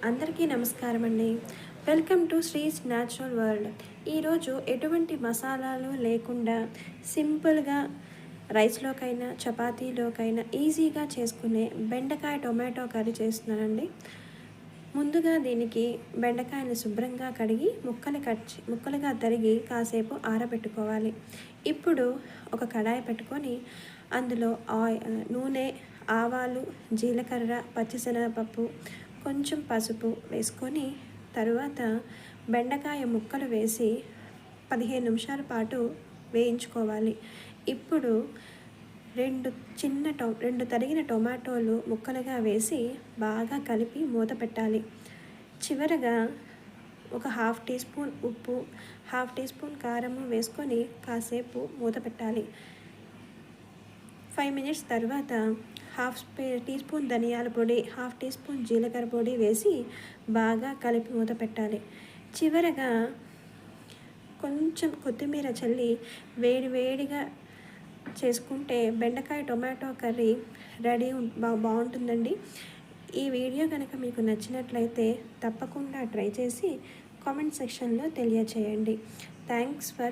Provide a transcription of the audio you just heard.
అందరికీ నమస్కారం అండి. Welcome to శ్రీస్ natural world. ఈరోజు ఎటువంటి మసాలాలు లేకుండా సింపుల్గా రైస్లోకైనా చపాతీలోకైనా ఈజీగా చేసుకునే బెండకాయ టొమాటో కర్రీ చేస్తున్నానండి. ముందుగా దీనికి బెండకాయలు శుభ్రంగా కడిగి ముక్కలుగా తరిగి కాసేపు ఆరబెట్టుకోవాలి. ఇప్పుడు ఒక కడాయి పెట్టుకొని అందులో నూనె, ఆవాలు, జీలకర్ర, పచ్చిశనగపప్పు, కొంచెం పసుపు వేసుకొని తరువాత బెండకాయ ముక్కలు వేసి 15 నిమిషాల పాటు వేయించుకోవాలి. ఇప్పుడు రెండు తరిగిన టొమాటోలు ముక్కలుగా వేసి బాగా కలిపి మూత పెట్టాలి. చివరగా ఒక హాఫ్ టీ స్పూన్ ఉప్పు, హాఫ్ టీ స్పూన్ కారము వేసుకొని కాసేపు మూత పెట్టాలి. 5 మినిట్స్ తర్వాత టీ స్పూన్ ధనియాల పొడి, హాఫ్ టీ స్పూన్ జీలకర్ర పొడి వేసి బాగా కలిపి మూత పెట్టాలి. చివరగా కొంచెం కొత్తిమీర చల్లి వేడిగా చేసుకుంటే బెండకాయ టొమాటో కర్రీ రెడీ. బాగుంటుందండి. ఈ వీడియో కనుక మీకు నచ్చినట్లయితే తప్పకుండా ట్రై చేసి కామెంట్ సెక్షన్లో తెలియచేయండి. Thanks for